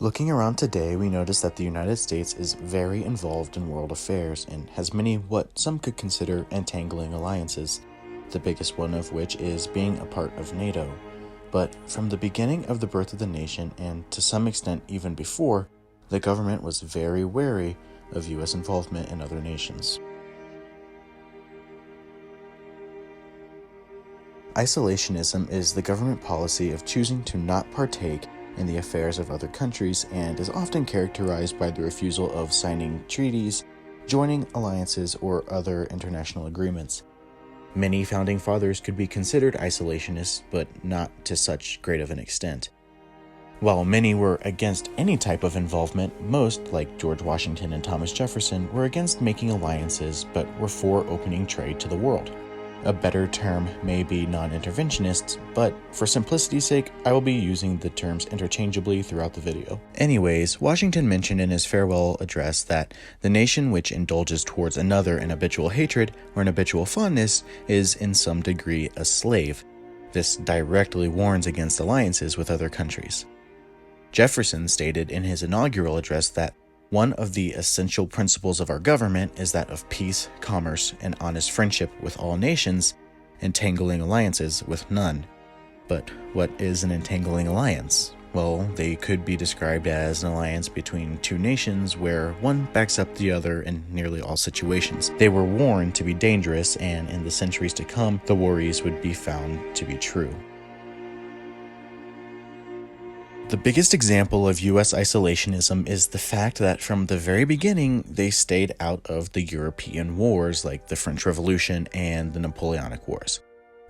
Looking around today, we notice that the United States is very involved in world affairs and has many what some could consider entangling alliances, the biggest one of which is being a part of NATO. But from the beginning of the birth of the nation, and to some extent even before, the government was very wary of U.S. involvement in other nations. Isolationism is the government policy of choosing to not partake in the affairs of other countries and is often characterized by the refusal of signing treaties, joining alliances, or other international agreements. Many founding fathers could be considered isolationists, but not to such great of an extent. While many were against any type of involvement, most, like George Washington and Thomas Jefferson, were against making alliances but were for opening trade to the world. A better term may be non-interventionists, but for simplicity's sake, I will be using the terms interchangeably throughout the video. Anyways, Washington mentioned in his farewell address that the nation which indulges towards another in habitual hatred or an habitual fondness is in some degree a slave. This directly warns against alliances with other countries. Jefferson stated in his inaugural address that one of the essential principles of our government is that of peace, commerce, and honest friendship with all nations, entangling alliances with none. But what is an entangling alliance? Well, they could be described as an alliance between two nations where one backs up the other in nearly all situations. They were warned to be dangerous, and in the centuries to come, the worries would be found to be true. The biggest example of U.S. isolationism is the fact that from the very beginning, they stayed out of the European wars like the French Revolution and the Napoleonic Wars.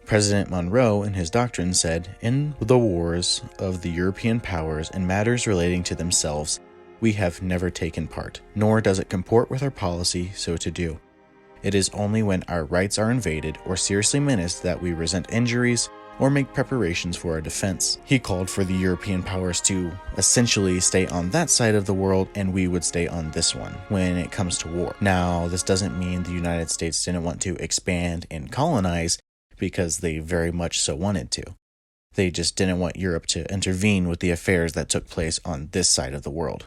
President Monroe, in his doctrine, said, "In the wars of the European powers and matters relating to themselves, we have never taken part, nor does it comport with our policy so to do. It is only when our rights are invaded or seriously menaced that we resent injuries or make preparations for our defense." He called for the European powers to essentially stay on that side of the world and we would stay on this one when it comes to war. Now, this doesn't mean the United States didn't want to expand and colonize, because they very much so wanted to. They just didn't want Europe to intervene with the affairs that took place on this side of the world.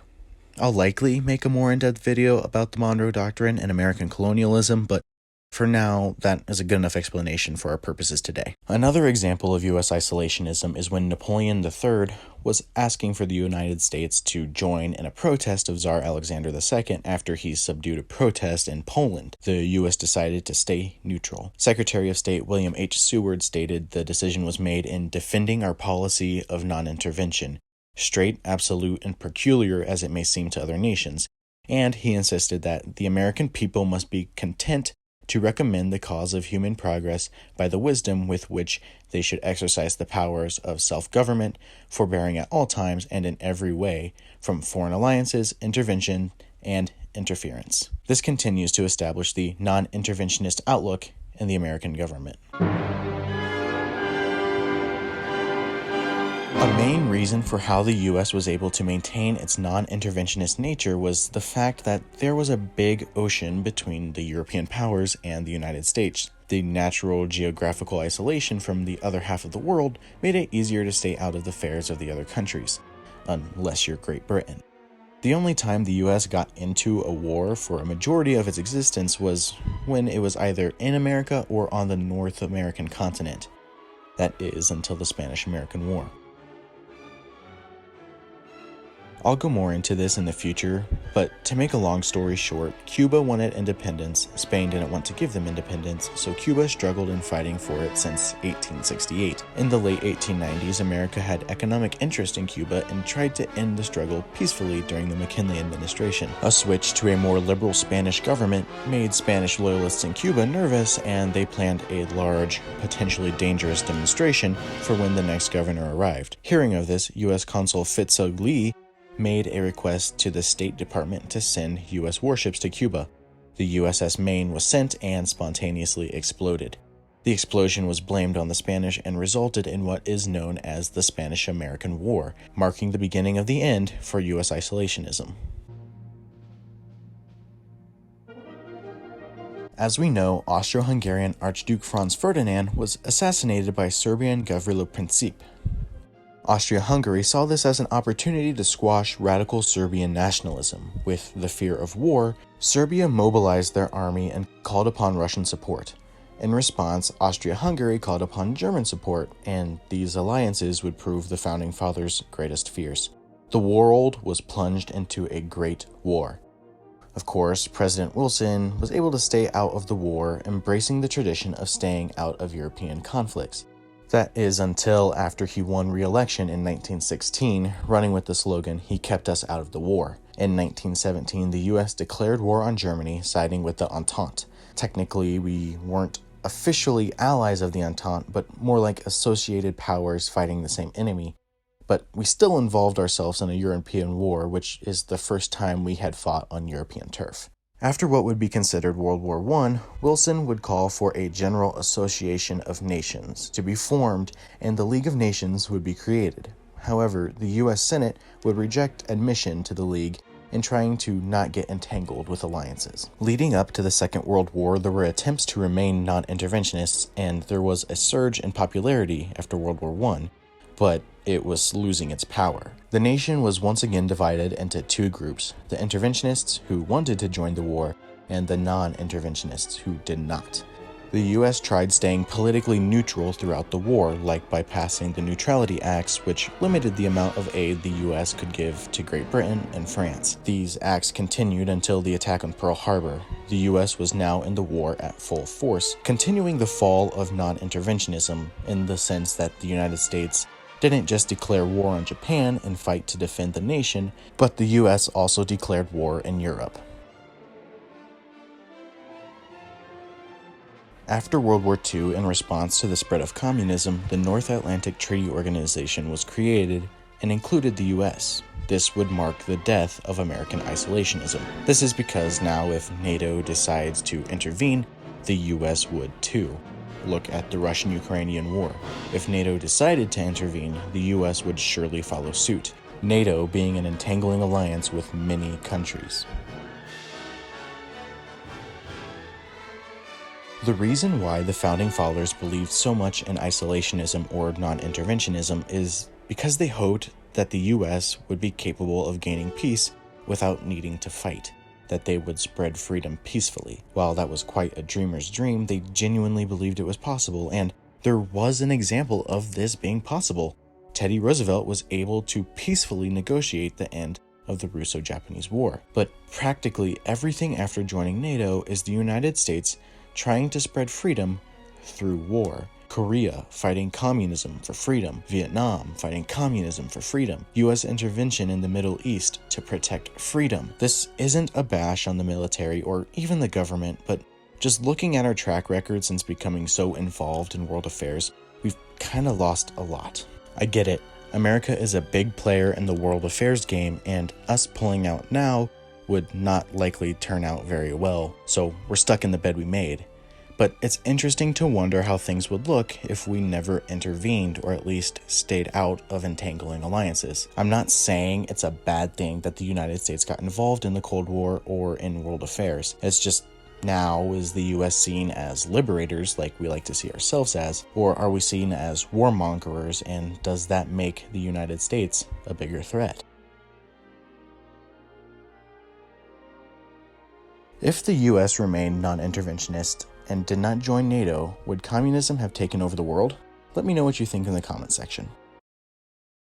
I'll likely make a more in-depth video about the Monroe Doctrine and American colonialism, but for now, that is a good enough explanation for our purposes today. Another example of U.S. isolationism is when Napoleon III was asking for the United States to join in a protest of Tsar Alexander II after he subdued a protest in Poland. The U.S. decided to stay neutral. Secretary of State William H. Seward stated the decision was made in defending our policy of non-intervention, straight, absolute, and peculiar as it may seem to other nations, and he insisted that the American people must be content to recommend the cause of human progress by the wisdom with which they should exercise the powers of self-government, forbearing at all times and in every way from foreign alliances, intervention, and interference. This continues to establish the non-interventionist outlook in the American government. A main reason for how the U.S. was able to maintain its non-interventionist nature was the fact that there was a big ocean between the European powers and the United States. The natural geographical isolation from the other half of the world made it easier to stay out of the affairs of the other countries, unless you're Great Britain. The only time the U.S. got into a war for a majority of its existence was when it was either in America or on the North American continent. That is, until the Spanish-American War. I'll go more into this in the future, but to make a long story short, Cuba wanted independence, Spain didn't want to give them independence, so Cuba struggled in fighting for it since 1868. In the late 1890s, America had economic interest in Cuba and tried to end the struggle peacefully during the McKinley administration. A switch to a more liberal Spanish government made Spanish loyalists in Cuba nervous, and they planned a large, potentially dangerous demonstration for when the next governor arrived. Hearing of this, U.S. Consul Fitzhugh Lee made a request to the State Department to send U.S. warships to Cuba. The USS Maine was sent and spontaneously exploded. The explosion was blamed on the Spanish and resulted in what is known as the Spanish-American War, marking the beginning of the end for U.S. isolationism. As we know, Austro-Hungarian Archduke Franz Ferdinand was assassinated by Serbian Gavrilo Princip. Austria-Hungary saw this as an opportunity to squash radical Serbian nationalism. With the fear of war, Serbia mobilized their army and called upon Russian support. In response, Austria-Hungary called upon German support, and these alliances would prove the Founding Fathers' greatest fears. The world was plunged into a great war. Of course, President Wilson was able to stay out of the war, embracing the tradition of staying out of European conflicts. That is until after he won re-election in 1916, running with the slogan, "He kept us out of the war." In 1917, the US declared war on Germany, siding with the Entente. Technically, we weren't officially allies of the Entente, but more like associated powers fighting the same enemy. But we still involved ourselves in a European war, which is the first time we had fought on European turf. After what would be considered World War I, Wilson would call for a General Association of Nations to be formed, and the League of Nations would be created. However, the US Senate would reject admission to the League in trying to not get entangled with alliances. Leading up to the Second World War, there were attempts to remain non-interventionists, and there was a surge in popularity after World War I, but it was losing its power. The nation was once again divided into two groups, the interventionists who wanted to join the war and the non-interventionists who did not. The US tried staying politically neutral throughout the war, like by passing the Neutrality Acts, which limited the amount of aid the US could give to Great Britain and France. These acts continued until the attack on Pearl Harbor. The US was now in the war at full force, continuing the fall of non-interventionism in the sense that the United States didn't just declare war on Japan and fight to defend the nation, but the US also declared war in Europe. After World War II, in response to the spread of communism, the North Atlantic Treaty Organization was created and included the US. This would mark the death of American isolationism. This is because now if NATO decides to intervene, the US would too. Look at the Russian-Ukrainian war. If NATO decided to intervene, the US would surely follow suit, NATO being an entangling alliance with many countries. The reason why the Founding Fathers believed so much in isolationism or non-interventionism is because they hoped that the US would be capable of gaining peace without needing to fight, that they would spread freedom peacefully. While that was quite a dreamer's dream, they genuinely believed it was possible, and there was an example of this being possible. Teddy Roosevelt was able to peacefully negotiate the end of the Russo-Japanese War. But practically everything after joining NATO is the United States trying to spread freedom through war. Korea fighting communism for freedom, Vietnam fighting communism for freedom, US intervention in the Middle East to protect freedom. This isn't a bash on the military or even the government, but just looking at our track record since becoming so involved in world affairs, we've kind of lost a lot. I get it, America is a big player in the world affairs game, and us pulling out now would not likely turn out very well, so we're stuck in the bed we made. But it's interesting to wonder how things would look if we never intervened, or at least stayed out of entangling alliances. I'm not saying it's a bad thing that the United States got involved in the Cold War or in world affairs. It's just, now is the US seen as liberators like we like to see ourselves as, or are we seen as warmongers, and does that make the United States a bigger threat? If the US remained non-interventionist and did not join NATO, would communism have taken over the world? Let me know what you think in the comment section.